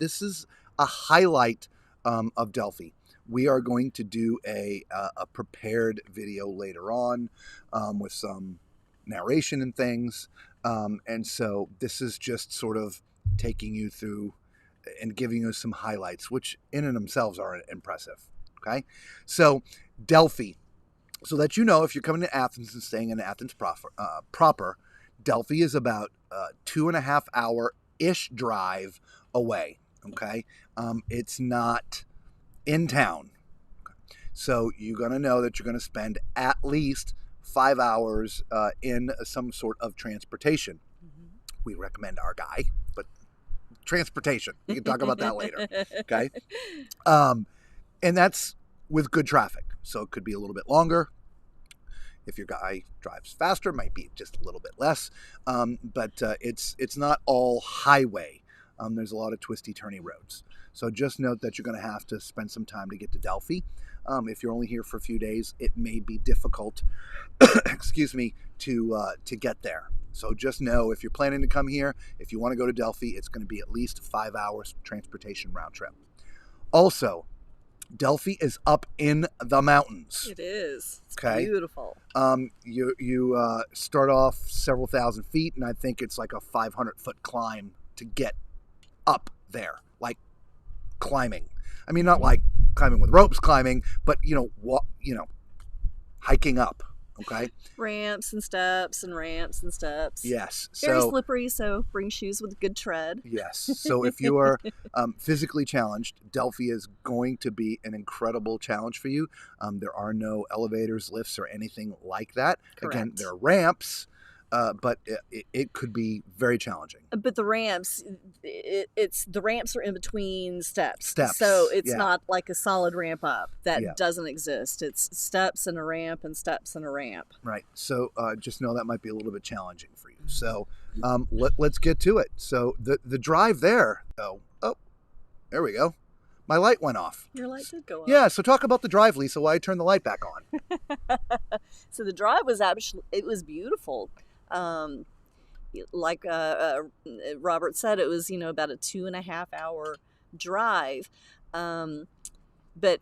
this is a highlight of Delphi. We are going to do a prepared video later on with some narration and things. And so this is just sort of taking you through and giving you some highlights, which in and themselves are impressive. Okay, so Delphi. So that you know, if you're coming to Athens and staying in Athens proper, Delphi is about 2.5 hour-ish drive away. Okay, it's not in town. So you're going to know that you're going to spend at least 5 hours in some sort of transportation. Mm-hmm. We recommend our guy, but transportation. We can talk about that later. Okay, and that's with good traffic. So it could be a little bit longer. If your guy drives faster, it might be just a little bit less. But it's not all highway. There's a lot of twisty, turny roads. So just note that you're going to have to spend some time to get to Delphi. If you're only here for a few days, it may be difficult, excuse me, to get there. So just know if you're planning to come here, if you want to go to Delphi, it's going to be at least 5 hours transportation round trip. Also, Delphi is up in the mountains. It is. It's okay? Beautiful. You start off several thousand feet, and I think it's like a 500-foot climb to get up there, like climbing. I mean, not like climbing with ropes climbing, but hiking up. Okay. Ramps and steps. Yes. Very slippery, so bring shoes with good tread. Yes. So if you are physically challenged, Delphi is going to be an incredible challenge for you. There are no elevators, lifts, or anything like that. Correct. Again, there are ramps, but it could be very challenging. But the ramps, the ramps are in between steps. So it's not like a solid ramp up. That Yeah. doesn't exist. It's steps and a ramp and steps and a ramp. Right. So just know that might be a little bit challenging for you. So let's get to it. So the drive there, though. Oh, there we go. My light went off. Your light did go off. Yeah. So talk about the drive, Lisa, while I turn the light back on. So the drive was it was beautiful. Like Robert said, it was about a 2.5 hour drive, but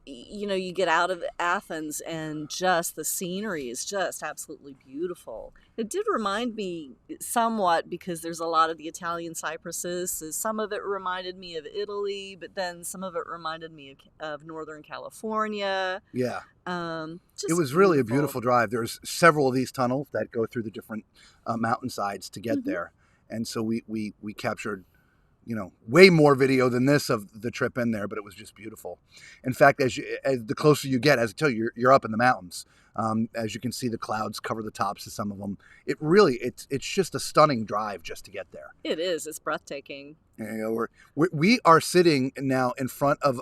you get out of Athens and just the scenery is just absolutely beautiful. It did remind me somewhat, because there's a lot of the Italian cypresses. So some of it reminded me of Italy, but then some of it reminded me of Northern California. Yeah. It was really a beautiful drive. There's several of these tunnels that go through the different mountainsides to get there. And so we captured, way more video than this of the trip in there, but it was just beautiful. In fact, as the closer you get, as I tell you, you're up in the mountains. As you can see, the clouds cover the tops of some of them. It's just a stunning drive just to get there. It is. It's breathtaking. We are sitting now in front of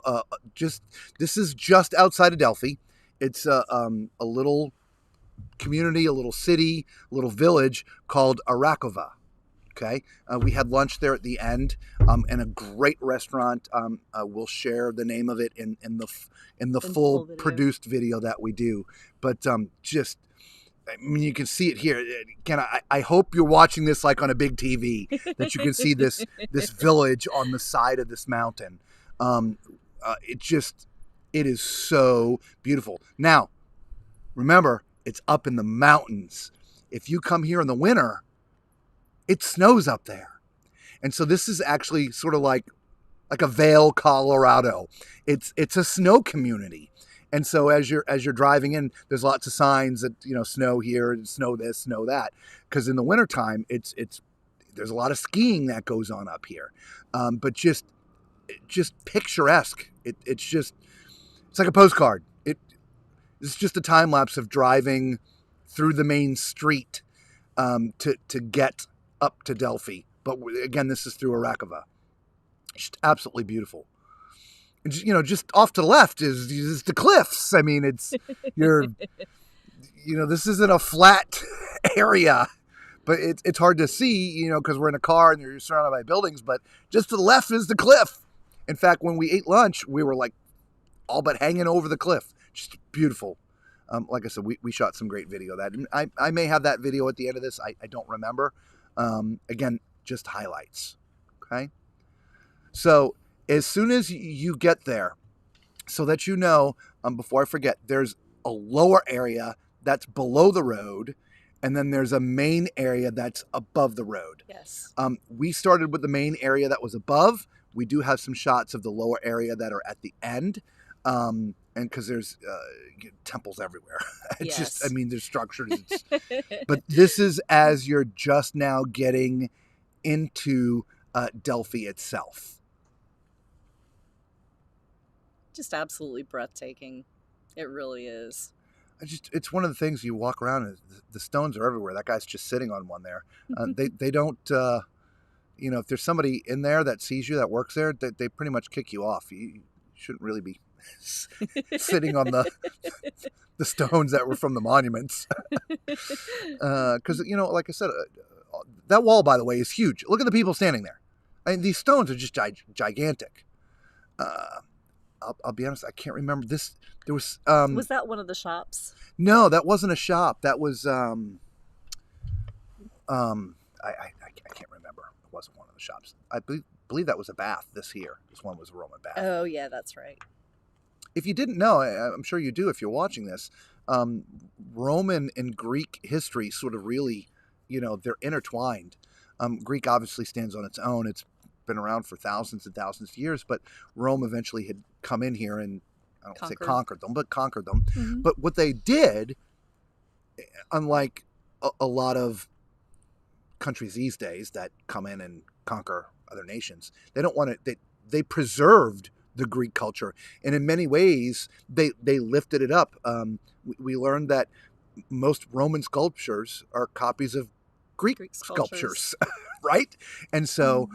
this is just outside of Delphi. It's a little community, a little city, a little village called Arakova. Okay, we had lunch there at the end, in a great restaurant. We'll share the name of it in the full produced video that we do. But you can see it here. Again, I hope you're watching this like on a big TV, that you can see this village on the side of this mountain. It is so beautiful. Now, remember, it's up in the mountains. If you come here in the winter, it snows up there. And so this is actually sort of like a Vail, Colorado. It's a snow community. And so as you're driving in, there's lots of signs that, snow here, snow this, snow that. Because in the wintertime, there's a lot of skiing that goes on up here. But just picturesque. It's like a postcard. It's just a time lapse of driving through the main street to get up to Delphi. But again, this is through Arakova. Just absolutely beautiful. And just off to the left is the cliffs. I mean, this isn't a flat area, but it's hard to see, because we're in a car and you're surrounded by buildings, but just to the left is the cliff. In fact, when we ate lunch, we were like all but hanging over the cliff. Just beautiful. Like I said, we shot some great video of that. And I may have that video at the end of this. I don't remember. Again, just highlights. Okay. So as soon as you get there, so that you know, before I forget, there's a lower area that's below the road, and then there's a main area that's above the road. Yes. We started with the main area that was above. We do have some shots of the lower area that are at the end, and because there's temples everywhere. It's just, I Yes. mean, there's structures. But this is as you're just now getting into Delphi itself. Just absolutely breathtaking. It really is. It's one of the things you walk around and the stones are everywhere. That guy's just sitting on one there. They don't, if there's somebody in there that sees you, that works there, they pretty much kick you off. You shouldn't really be sitting on the stones that were from the monuments. Because, like I said, that wall, by the way, is huge. Look at the people standing there. I mean, these stones are just gigantic. I'll be honest, I can't remember this. There was that one of the shops? No, that wasn't a shop. That was I can't remember. It wasn't one of the shops. I believe that was a bath. This one was a Roman bath. Oh yeah, that's right. If you didn't know, I'm sure you do if you're watching this. Roman and Greek history sort of really, they're intertwined. Greek obviously stands on its own. It's been around for thousands and thousands of years, but Rome eventually had come in here and I don't want to say conquered them, but conquered them. Mm-hmm. But what they did, unlike a lot of countries these days that come in and conquer other nations, they don't want to. They preserved the Greek culture, and in many ways, they lifted it up. We learned that most Roman sculptures are copies of Greek sculptures, right? And so,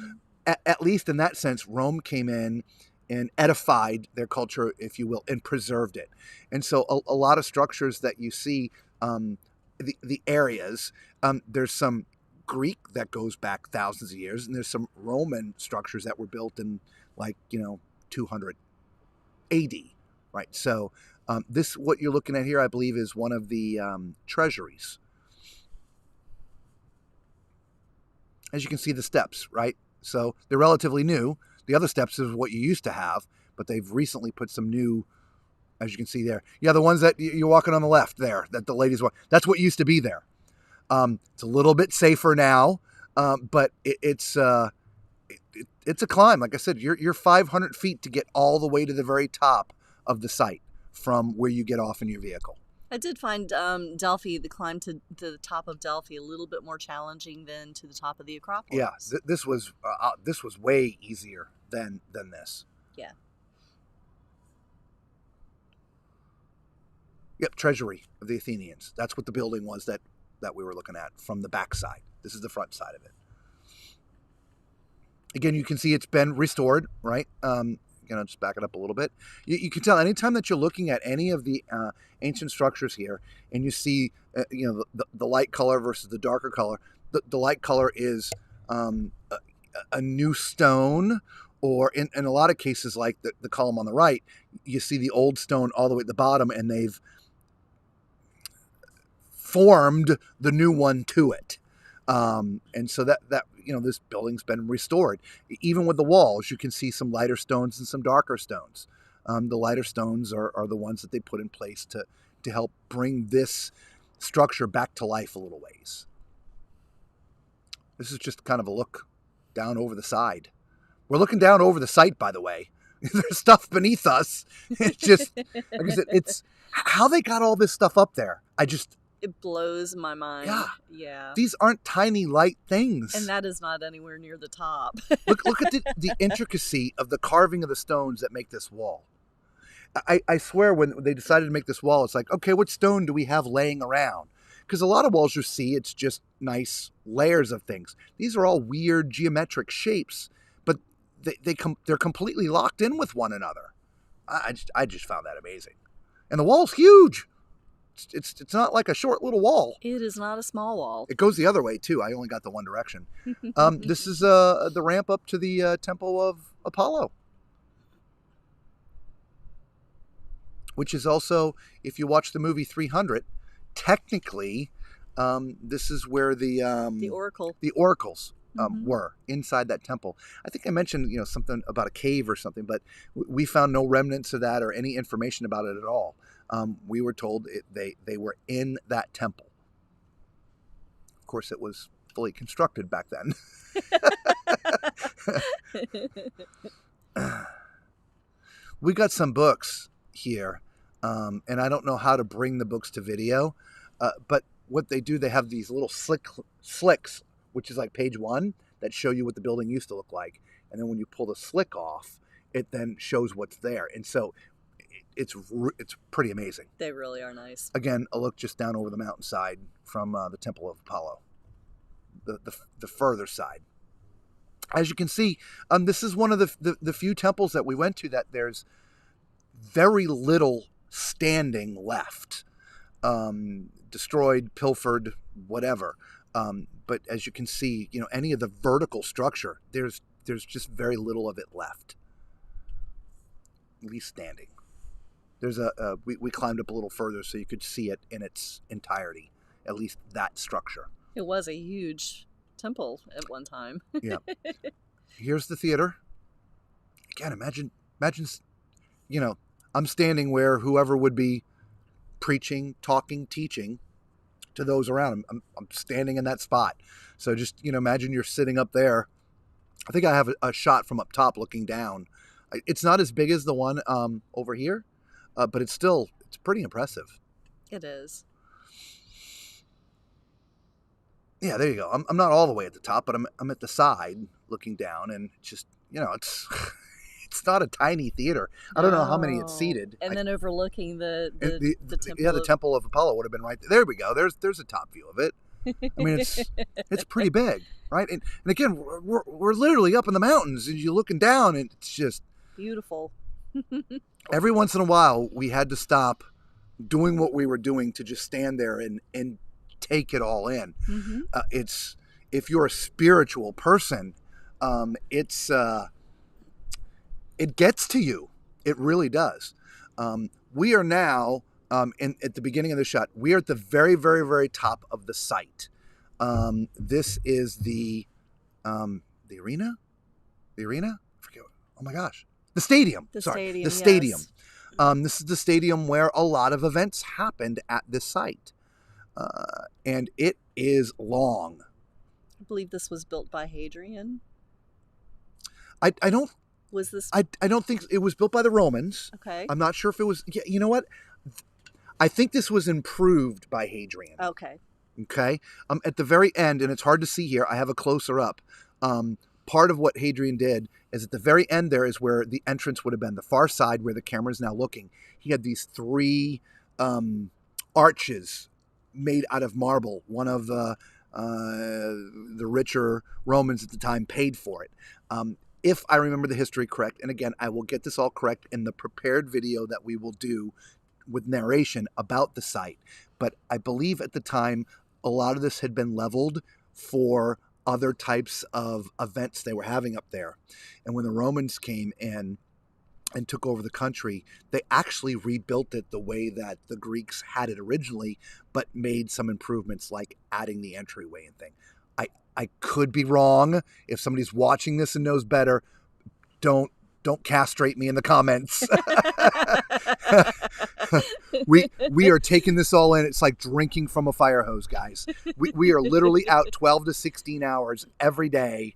at least in that sense, Rome came in and edified their culture, if you will, and preserved it. And so a lot of structures that you see, the areas, there's some Greek that goes back thousands of years, and there's some Roman structures that were built in 200 AD, right? So what you're looking at here, I believe, is one of the treasuries. As you can see, the steps, right? So they're relatively new. The other steps is what you used to have, but they've recently put some new, as you can see there. Yeah, the ones that you're walking on the left there, that the ladies walk, that's what used to be there. It's a little bit safer now, but it's a climb. Like I said, you're 500 feet to get all the way to the very top of the site from where you get off in your vehicle. I did find Delphi, the climb to the top of Delphi, a little bit more challenging than to the top of the Acropolis. Yeah, this was way easier than this. Yeah. Yep, treasury of the Athenians. That's what the building was that we were looking at from the back side. This is the front side of it. Again, you can see it's been restored, right? Just back it up a little bit. You can tell anytime that you're looking at any of the ancient structures here, and you see, the light color versus the darker color. The light color is a new stone, or in a lot of cases, like the column on the right, you see the old stone all the way at the bottom, and they've formed the new one to it. And so that this building's been restored. Even with the walls, you can see some lighter stones and some darker stones. The lighter stones are the ones that they put in place to help bring this structure back to life a little ways. This is just kind of a look down over the side. We're looking down over the site, by the way. There's stuff beneath us. It's just, like I said, it's how they got all this stuff up there. It blows my mind. Yeah. These aren't tiny, light things. And that is not anywhere near the top. Look at the intricacy of the carving of the stones that make this wall. I swear when they decided to make this wall, it's like, okay, what stone do we have laying around? Because a lot of walls you see, it's just nice layers of things. These are all weird geometric shapes, but they're completely locked in with one another. I just found that amazing. And the wall's huge. It's not like a short little wall. It is not a small wall. It goes the other way too. I only got the one direction. This is the ramp up to the Temple of Apollo, which is also, if you watch the movie 300, technically, this is where the oracle. The oracles Mm-hmm. were inside that temple. I think I mentioned, something about a cave or something, but we found no remnants of that or any information about it at all. We were told they were in that temple. Of course, it was fully constructed back then. We got some books here, and I don't know how to bring the books to video, but what they do, they have these little slicks, which is like page 1, that show you what the building used to look like. And then when you pull the slick off, it then shows what's there. And so it's pretty amazing. They really are nice. Again, a look just down over the mountainside from the Temple of Apollo, the further side. As you can see, this is one of the few temples that we went to that there's very little standing left. Destroyed, pilfered, whatever. But as you can see, any of the vertical structure, there's just very little of it left. At least standing. There's we climbed up a little further so you could see it in its entirety. At least that structure. It was a huge temple at one time. Yeah. Here's the theater. Again, imagine, I'm standing where whoever would be preaching, talking, teaching to those around. I'm standing in that spot. So just, imagine you're sitting up there. I think I have a shot from up top looking down. It's not as big as the one over here, but it's pretty impressive. It is. Yeah, there you go. I'm not all the way at the top, but I'm at the side looking down, and just, it's it's not a tiny theater. I don't know how many it's seated. And then overlooking the temple. Yeah, the Temple of Apollo would have been right there. There we go. There's a top view of it. I mean, it's pretty big, right? And again, we're literally up in the mountains, and you're looking down, and it's just beautiful. Every once in a while, we had to stop doing what we were doing to just stand there and take it all in. Mm-hmm. If you're a spiritual person, it gets to you. It really does. We are now at the beginning of the shot. We are at the very, very, very top of the site. This is the arena. The arena? I forget. Oh my gosh. The stadium. The stadium. Yes. This is the stadium where a lot of events happened at this site. And it is long. I believe this was built by Hadrian. I don't. Was this? I don't think it was built by the Romans. Okay. I'm not sure if it was. Yeah, you know what? I think this was improved by Hadrian. Okay. Okay. At the very end, and it's hard to see here. I have a closer up. Part of what Hadrian did is at the very end there is where the entrance would have been, the far side where the camera is now looking. He had these 3 arches made out of marble. One of the richer Romans at the time paid for it. If I remember the history correct, and again, I will get this all correct in the prepared video that we will do with narration about the site. But I believe at the time, a lot of this had been leveled for other types of events they were having up there. And when the Romans came in and took over the country, they actually rebuilt it the way that the Greeks had it originally, but made some improvements like adding the entryway and thing. I could be wrong. If somebody's watching this and knows better, don't castrate me in the comments. we are taking this all in. It's like drinking from a fire hose, guys. We are literally out 12 to 16 hours every day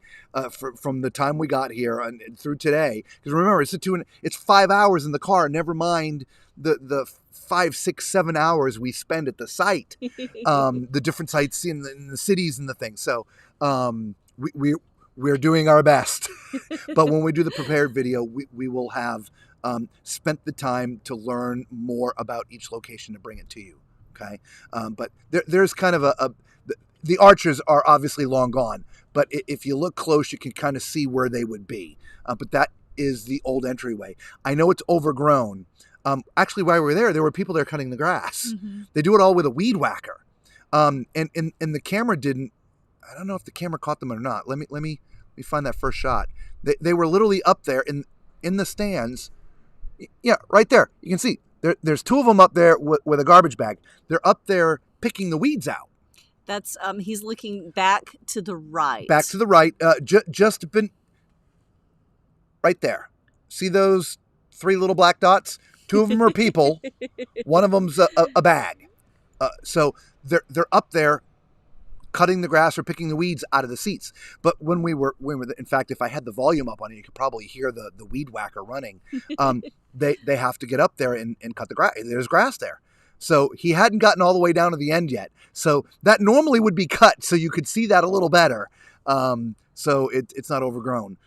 from the time we got here and through today. Because remember, it's 5 hours in the car. Never mind the 5, 6, 7 hours we spend at the site, the different sites in the cities and the things. So we're doing our best. But when we do the prepared video, we will have spent the time to learn more about each location to bring it to you. Okay. But there's kind of the archers are obviously long gone, but if you look close, you can kind of see where they would be. But that is the old entryway. I know it's overgrown. Actually, while we were there were people there cutting the grass. Mm-hmm. They do it all with a weed whacker. And the camera didn't, I don't know if the camera caught them or not. Let me find that first shot. They were literally up there in the stands. Yeah, right there. You can see there's 2 of them up there with a garbage bag. They're up there picking the weeds out. That's he's looking back to the right. Back to the right, just been right there. See those 3 little black dots? 2 of them are people. One of them's a bag. So they're up there cutting the grass or picking the weeds out of the seats. But when we were in fact, if I had the volume up on it, you could probably hear the weed whacker running. They have to get up there and cut the grass. There's grass there. So he hadn't gotten all the way down to the end yet. So that normally would be cut so you could see that a little better. So it's not overgrown.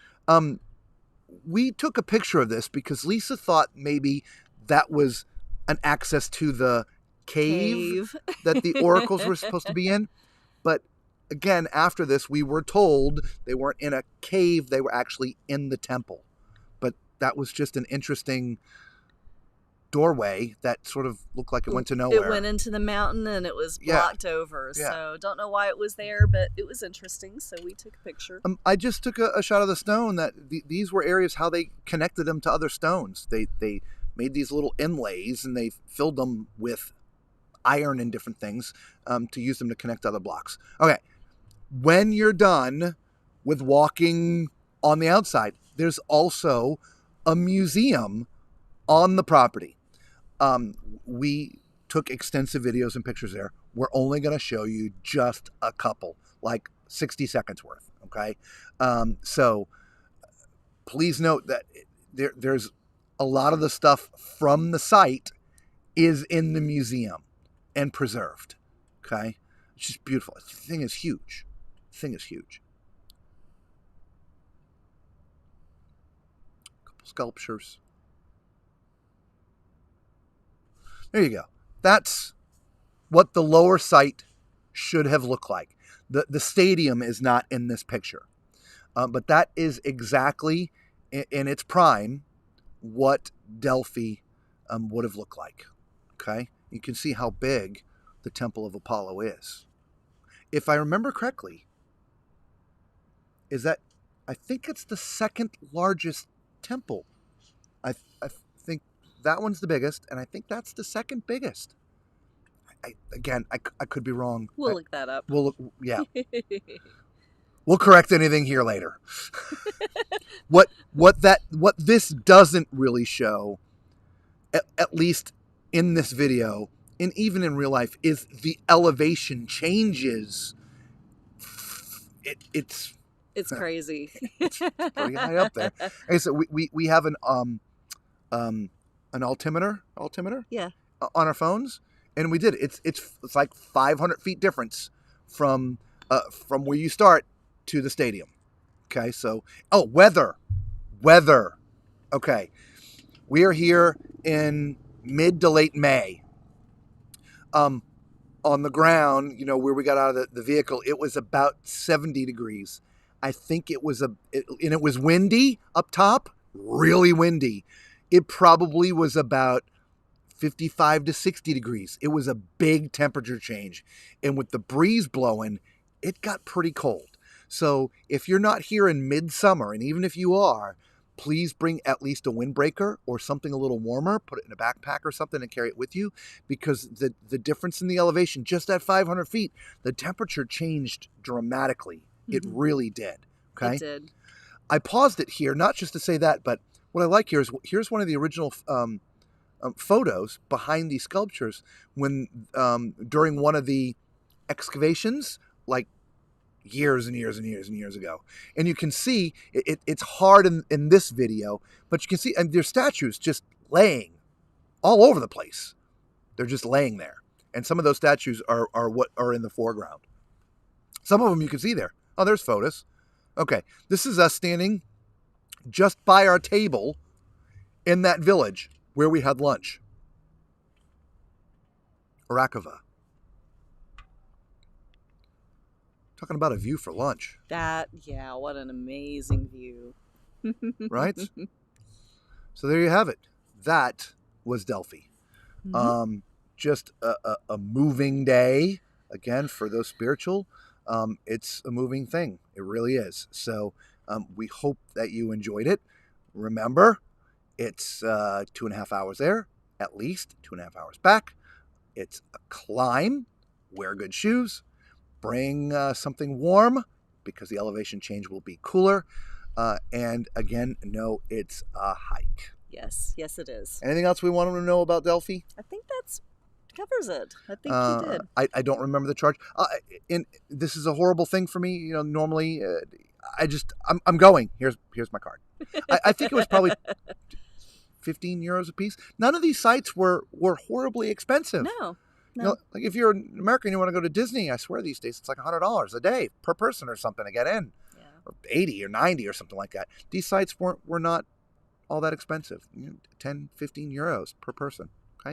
We took a picture of this because Lisa thought maybe that was an access to the cave that the oracles were supposed to be in. But again, after this, we were told they weren't in a cave. They were actually in the temple. But that was just an interesting doorway that sort of looked like it went to nowhere. It went into the mountain and it was blocked over. Yeah. So don't know why it was there, but it was interesting. So we took a picture. I just took a shot of the stone that these were areas how they connected them to other stones. They made these little inlays and they filled them with iron and different things to use them to connect other blocks. Okay. When you're done with walking on the outside, there's also a museum on the property. We took extensive videos and pictures there. We're only going to show you just a couple, like 60 seconds worth. Okay. So please note that there's a lot of the stuff from the site is in the museum and preserved. Okay. It's just beautiful. The thing is huge. A couple sculptures. There you go. That's what the lower site should have looked like. The stadium is not in this picture. But that is exactly in its prime what Delphi would have looked like. Okay? You can see how big the Temple of Apollo is. If I remember correctly, I think it's the second largest temple. I think that one's the biggest, and I think that's the second biggest. I could be wrong. We'll look that up. Yeah. We'll correct anything here later. What this doesn't really show, at least in this video, and even in real life, is the elevation changes. It's crazy. It's pretty high up there. Okay, so we have an altimeter. Yeah. On our phones, and we did. It's like 500 feet difference from where you start to the stadium. Okay, so weather. Okay, we are here in mid to late May. On the ground, where we got out of the vehicle, it was about 70 degrees. I think it was and it was windy up top, really windy. It probably was about 55 to 60 degrees. It was a big temperature change. And with the breeze blowing, it got pretty cold. So if you're not here in midsummer, and even if you are, please bring at least a windbreaker or something a little warmer, put it in a backpack or something and carry it with you, because the difference in the elevation, just at 500 feet, the temperature changed dramatically. It really did. Okay. It did. I paused it here, not just to say that, but what I like here is here's one of the original photos behind these sculptures when during one of the excavations, like years and years and years and years ago. And you can see it's hard in this video, but you can see, and there's statues just laying all over the place. They're just laying there. And some of those statues are what are in the foreground. Some of them you can see there. Oh, there's photos. Okay. This is us standing just by our table in that village where we had lunch. Orakova. Talking about a view for lunch. What an amazing view. Right? So there you have it. That was Delphi. Mm-hmm. Just a moving day. Again, for those spiritual, it's a moving thing. It really is. So we hope that you enjoyed it. Remember, it's 2.5 hours there, at least 2.5 hours back. It's a climb. Wear good shoes. bring something warm because the elevation change will be cooler. And again, no, it's a hike. Yes, yes, it is. Anything else we want them to know about Delphi? I think that's covers it. I think you did. I don't remember the charge. This is a horrible thing for me. Normally, I'm going. Here's my card. I think it was probably 15 euros a piece. None of these sites were horribly expensive. No. Like if you're an American, you want to go to Disney. I swear these days it's like $100 a day per person or something to get in, or 80 or 90 or something like that. These sites were not all that expensive. 10, 15 euros per person.